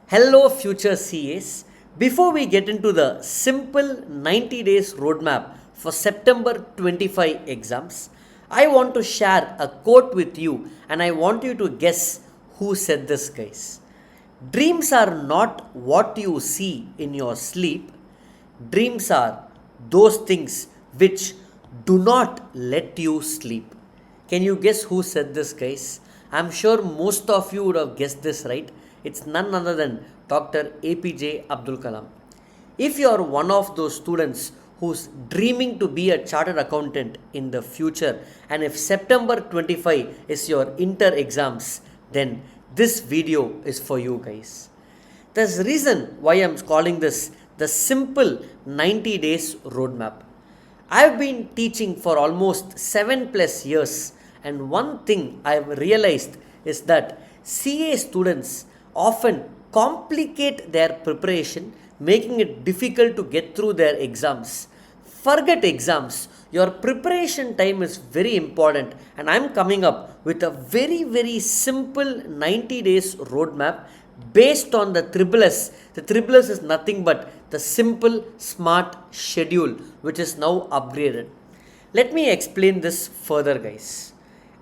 Hello, future CAs. Before we get into the simple 90 days roadmap for September 25 exams, I want to share a quote with you and I want you to guess who said this, guys. Dreams are not what you see in your sleep, dreams are those things which do not let you sleep. Can you guess who said this, guys? I'm sure most of you would have guessed this, right? It's none other than Dr. APJ Abdul Kalam. If you are one of those students who's dreaming to be a chartered accountant in the future, and if September 25 is your inter exams, then this video is for you, guys. There's a reason why I'm calling this the simple 90 days roadmap. I've been teaching for almost 7+ years, and one thing I've realized is that CA students often complicate their preparation, making it difficult to get through their exams. Forget exams, your preparation time is very important, and I'm coming up with a very simple 90 days roadmap based on the Triple S. The Triple S is nothing but the simple smart schedule, which is now upgraded. Let me explain this further, guys.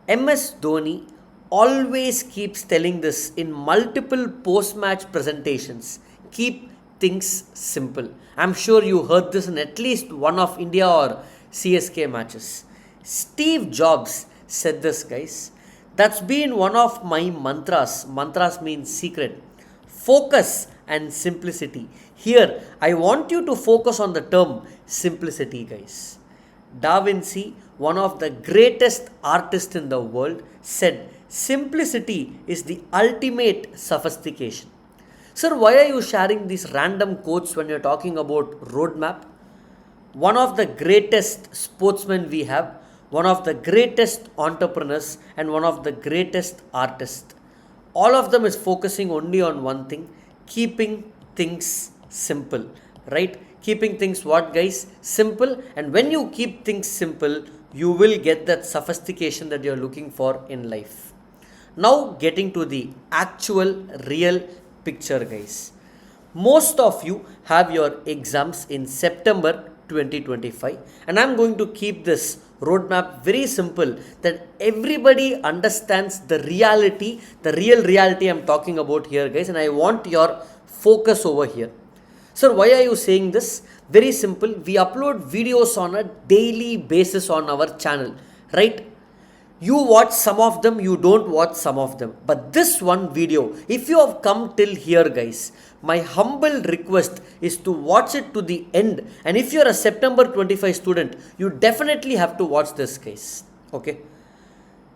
MS Dhoni always keeps telling this in multiple post-match presentations. Keep things simple. I'm sure you heard this in at least one of India or CSK matches. Steve Jobs said this, guys. That's been one of my mantras. Mantras means secret. Focus and simplicity. Here, I want you to focus on the term simplicity, guys. Da Vinci, one of the greatest artists in the world, said simplicity is the ultimate sophistication. Sir, why are you sharing these random quotes when you're talking about roadmap? One of the greatest sportsmen we have, one of the greatest entrepreneurs, and one of the greatest artists. All of them is focusing only on one thing, keeping things simple, right? Keeping things what, guys? Simple. And when you keep things simple, you will get that sophistication that you're looking for in life. Now getting to the actual real picture, guys. Most of you have your exams in September 2025, and I'm going to keep this roadmap very simple that everybody understands the reality, the real reality I'm talking about here, guys, and I want your focus over here. Sir, why are you saying this? Very simple. We upload videos on a daily basis on our channel, right? You watch some of them, you don't watch some of them. But this one video, if you have come till here, guys, my humble request is to watch it to the end. And if you're a September 25 student, you definitely have to watch this, guys. Okay.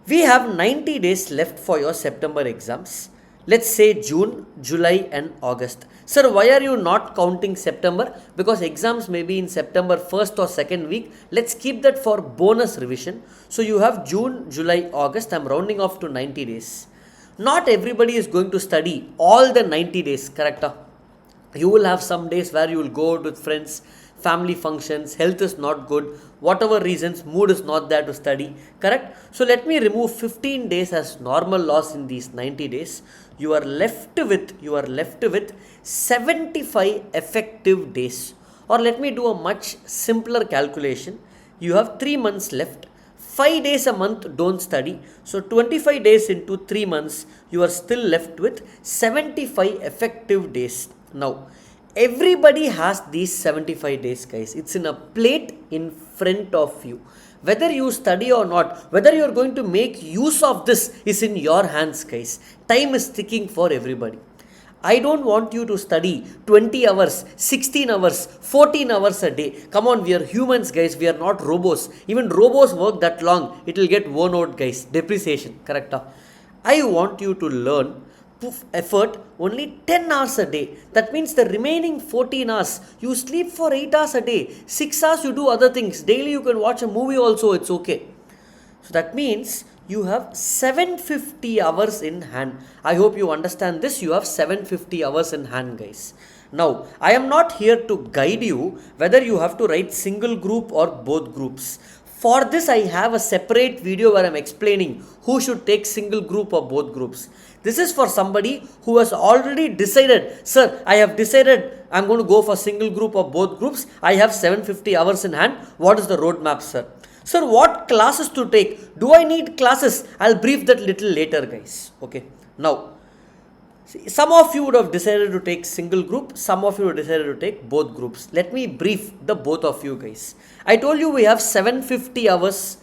We have 90 days left for your September exams. Let's say June, July and August. Sir, why are you not counting September? Because exams may be in September 1st or 2nd week. Let's keep that for bonus revision. So you have June, July, August. I'm rounding off to 90 days. Not everybody is going to study all the 90 days, correct? You will have some days where you will go out with friends, family functions, health is not good, whatever reasons, mood is not there to study, correct? So let me remove 15 days as normal loss in these 90 days. You are left with 75 effective days. Or let me do a much simpler calculation. You have 3 months left. 5 days a month don't study. So 25 days into 3 months, you are still left with 75 effective days. Now, everybody has these 75 days, guys. It's in a plate in front of you. Whether you study or not, whether you're going to make use of this is in your hands, guys. Time is ticking for everybody. I don't want you to study 20 hours, 16 hours, 14 hours a day. Come on, we are humans, guys. We are not robots. Even robots work that long. It will get worn out, guys. Depreciation, correct? I want you to learn effort only 10 hours a day. That means the remaining 14 hours, you sleep for 8 hours a day. 6 hours you do other things. Daily you can watch a movie also, it's okay. So that means you have 750 hours in hand. I hope you understand this. You have 750 hours in hand, guys. Now, I am not here to guide you whether you have to write single group or both groups. For this, I have a separate video where I am explaining who should take single group or both groups. This is for somebody who has already decided, sir, I have decided I'm going to go for single group or both groups. I have 750 hours in hand. What is the roadmap, sir? Sir, what classes to take? Do I need classes? I'll brief that little later, guys. Okay. Now, see, some of you would have decided to take single group. Some of you would have decided to take both groups. Let me brief the both of you guys. I told you we have 750 hours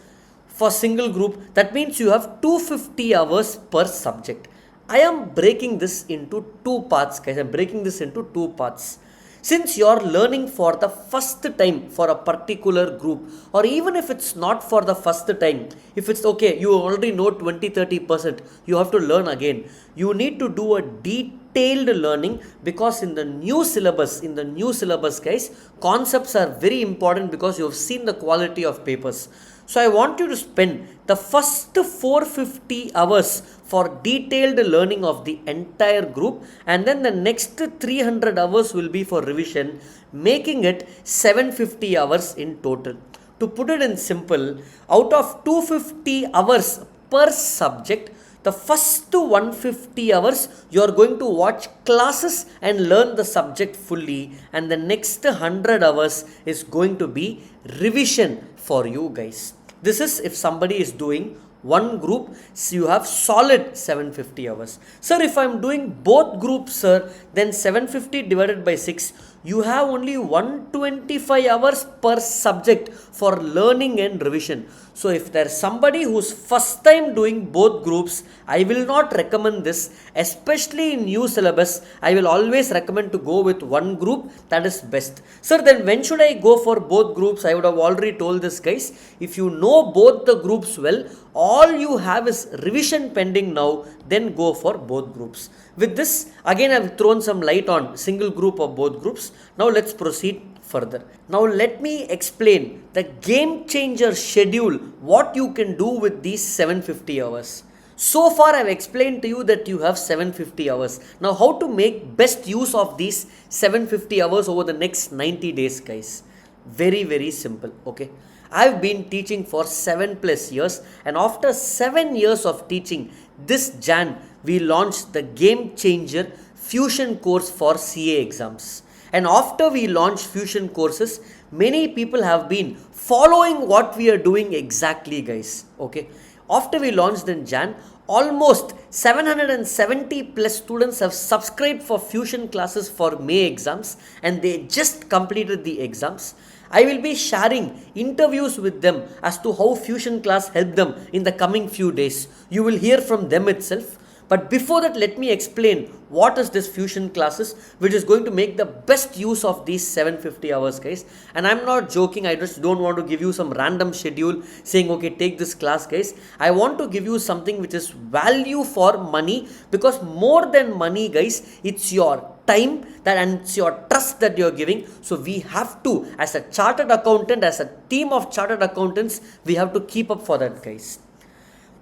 for single group. That means you have 250 hours per subject. I am breaking this into two parts, guys. I am breaking this into two parts. Since you are learning for the first time for a particular group, or even if it's not for the first time, if it's okay, you already know 20-30%, you have to learn again. You need to do a detailed learning, because in the new syllabus, guys, concepts are very important because you have seen the quality of papers. So I want you to spend the first 450 hours for detailed learning of the entire group, and then the next 300 hours will be for revision, making it 750 hours in total. To put it in simple, out of 250 hours per subject, the first 150 hours you are going to watch classes and learn the subject fully, and the next 100 hours is going to be revision for you guys. This is if somebody is doing one group, so you have solid 750 hours. Sir, if I am doing both groups, sir, then 750 divided by 6, you have only 125 hours per subject for learning and revision. So if there is somebody who's first time doing both groups, I will not recommend this, especially in new syllabus. I will always recommend to go with one group, that is best. Sir, then when should I go for both groups? I would have already told this, guys. If you know both the groups well, all you have is revision pending now, then go for both groups. With this, again I have thrown some light on single group or both groups. Now let's proceed further. Now let me explain the game changer schedule, what you can do with these 750 hours. So far I have explained to you that you have 750 hours. Now how to make best use of these 750 hours over the next 90 days, guys? Very simple, okay? I've been teaching for 7+ years, and after 7 years of teaching, this Jan we launched the game changer fusion course for CA exams. And after we launched fusion courses, many people have been following what we are doing exactly, guys. Okay. After we launched in Jan, almost 770+ students have subscribed for fusion classes for May exams, and they just completed the exams. I will be sharing interviews with them as to how fusion class helped them in the coming few days. You will hear from them itself. But before that, let me explain what is this fusion classes, which is going to make the best use of these 750 hours, guys. And I'm not joking. I just don't want to give you some random schedule saying, okay, take this class, guys. I want to give you something which is value for money, because more than money, guys, it's your time and it's your trust that you're giving. So we have to, as a chartered accountant, as a team of chartered accountants, we have to keep up for that, guys.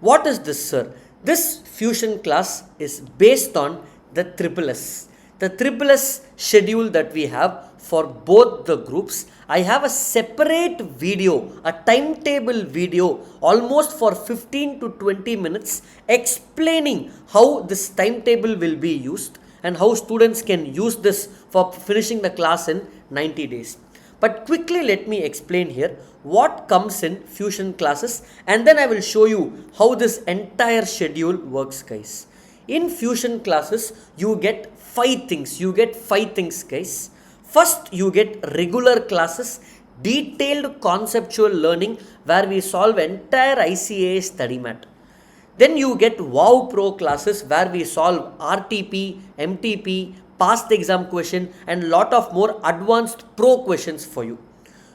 What is this, sir? This fusion class is based on the SSS. The SSS schedule that we have for both the groups. I have a separate video, a timetable video, almost for 15 to 20 minutes, explaining how this timetable will be used and how students can use this for finishing the class in 90 days. But quickly let me explain here what comes in fusion classes, and then I will show you how this entire schedule works, guys. In fusion classes, you get 5 things. Guys. First, you get regular classes, detailed conceptual learning where we solve entire ICAA study mat. Then you get WOW Pro classes where we solve RTP, MTP, past exam question and lot of more advanced pro questions for you.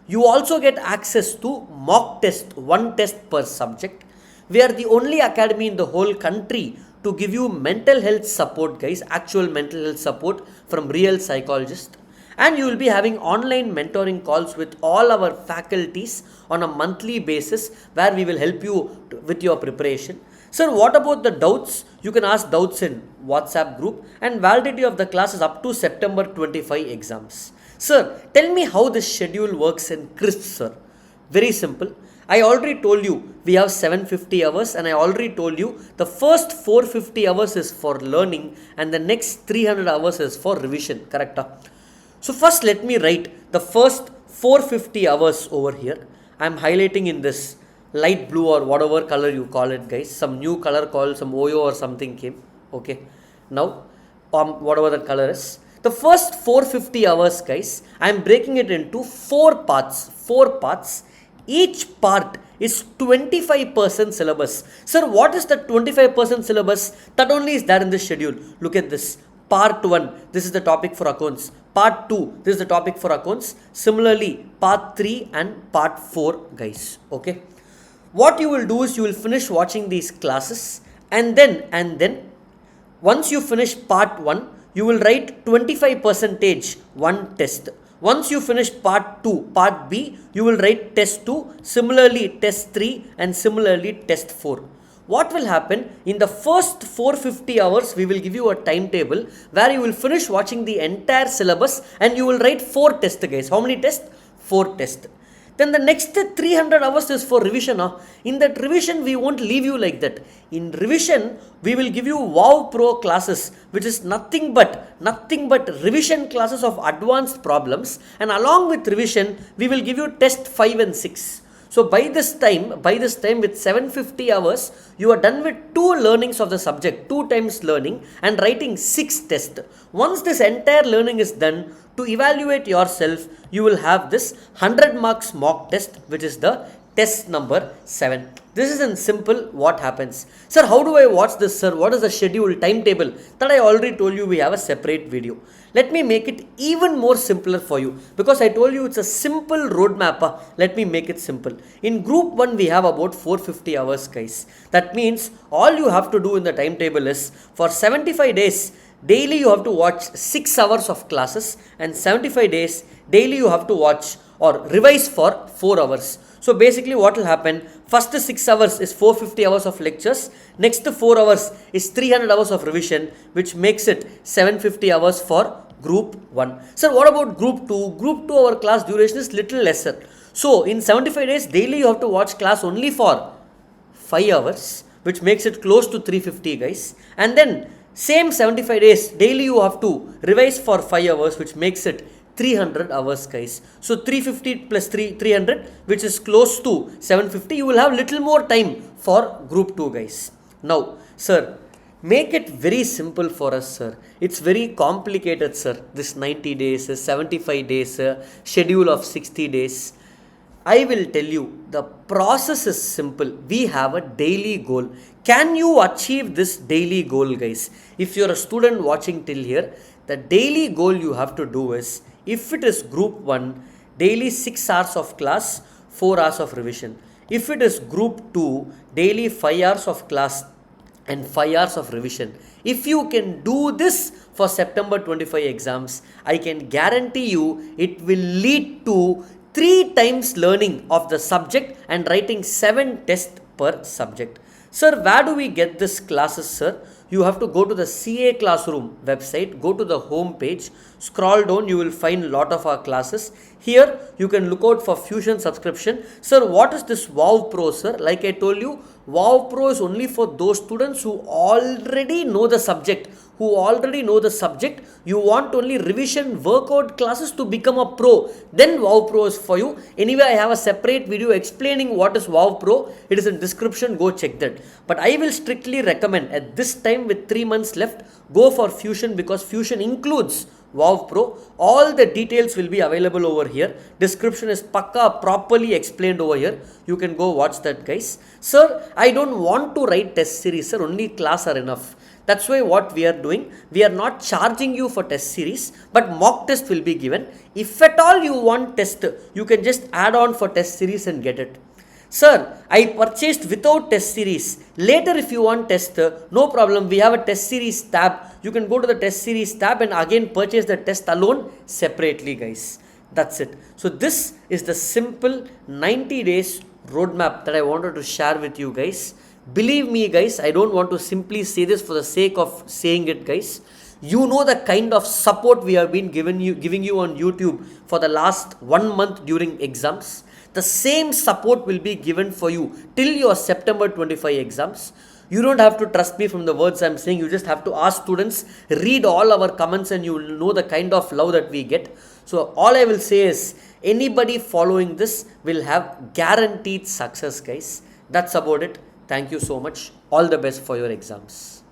You also get access to mock test, 1 test per subject. We are the only academy in the whole country to give you mental health support, guys, actual mental health support from real psychologists. And you will be having online mentoring calls with all our faculties on a monthly basis where we will help you with your preparation. Sir, what about the doubts? You can ask doubts in WhatsApp group, and validity of the class is up to September 25 exams. Sir, tell me how this schedule works in crisp, sir. Very simple. I already told you we have 750 hours, and I already told you the first 450 hours is for learning and the next 300 hours is for revision, correct? So first let me write the first 450 hours over here. I am highlighting in this light blue or whatever color you call it, guys. Some new color called some Oyo or something came. Okay. Now, whatever the color is. The first 450 hours, guys, I am breaking it into 4 parts. 4 parts. Each part is 25% syllabus. Sir, what is the 25% syllabus? That only is there in the schedule. Look at this. Part 1, this is the topic for accounts. Part 2, this is the topic for accounts. Similarly, part 3 and part 4, guys. Okay. What you will do is you will finish watching these classes, and then once you finish part 1, you will write 25% one test. Once you finish part 2, part B, you will write test 2, similarly test 3 and similarly test 4. What will happen in the first 450 hours, we will give you a timetable where you will finish watching the entire syllabus and you will write 4 tests, guys. How many tests? 4 tests. Then the next 300 hours is for revision. In that revision, we won't leave you like that. In revision, we will give you Wow Pro classes, which is nothing but revision classes of advanced problems. And along with revision, we will give you test 5 and 6. So by this time with 750 hours, you are done with 2 learnings of the subject, 2 times learning and writing 6 tests. Once this entire learning is done, to evaluate yourself, you will have this 100 marks mock test, which is the test number 7. This is in simple what happens. Sir, how do I watch this, sir? What is the schedule, timetable? That I already told you we have a separate video. Let me make it even more simpler for you, because I told you it's a simple roadmap. Let me make it simple. In group 1, we have about 450 hours, guys. That means all you have to do in the timetable is for 75 days, daily you have to watch 6 hours of classes, and 75 days, daily you have to watch or revise for 4 hours. So basically what will happen, first 6 hours is 450 hours of lectures, next 4 hours is 300 hours of revision, which makes it 750 hours for group 1. Sir, what about group 2? Group 2, our class duration is little lesser. So in 75 days, daily you have to watch class only for 5 hours, which makes it close to 350, guys. And then same 75 days, daily you have to revise for 5 hours, which makes it 300 hours, guys. So 350 plus 300, which is close to 750. You will have little more time for group 2, guys. Now, sir, make it very simple for us, sir. It's very complicated, sir. This 90 days, 75 days, schedule of 60 days. I will tell you, the process is simple. We have a daily goal. Can you achieve this daily goal, guys? If you're a student watching till here, the daily goal you have to do is, if it is group 1, daily 6 hours of class, 4 hours of revision. If it is group 2, daily 5 hours of class and 5 hours of revision. If you can do this for September 25 exams, I can guarantee you it will lead to 3 times learning of the subject and writing 7 tests per subject. Sir, where do we get this classes, sir? You have to go to the CA Classroom website, go to the home page, scroll down, you will find a lot of our classes. Here, you can look out for Fusion subscription. Sir, what is this Wow Pro, sir? Like I told you, Wow Pro is only for those students who already know the subject. You want only revision workout classes to become a pro. Then Wow Pro is for you. Anyway, I have a separate video explaining what is Wow Pro. It is in description. Go check that. But I will strictly recommend at this time with 3 months left, go for Fusion, because Fusion includes Wow Pro. All the details will be available over here. Description is properly explained over here. You can go watch that, guys. Sir, I don't want to write test series, sir. Only class are enough. That's why what we are doing, we are not charging you for test series, but mock test will be given. If at all you want test, you can just add on for test series and get it. Sir, I purchased without test series. Later if you want test, no problem. We have a test series tab. You can go to the test series tab and again purchase the test alone separately, guys. That's it. So this is the simple 90 days roadmap that I wanted to share with you, guys. Believe me, guys, I don't want to simply say this for the sake of saying it, guys. You know the kind of support we have been giving you on YouTube for the last 1 month during exams. The same support will be given for you till your September 25 exams. You don't have to trust me from the words I'm saying. You just have to ask students, read all our comments, and you will know the kind of love that we get. So all I will say is, anybody following this will have guaranteed success, guys. That's about it. Thank you so much. All the best for your exams.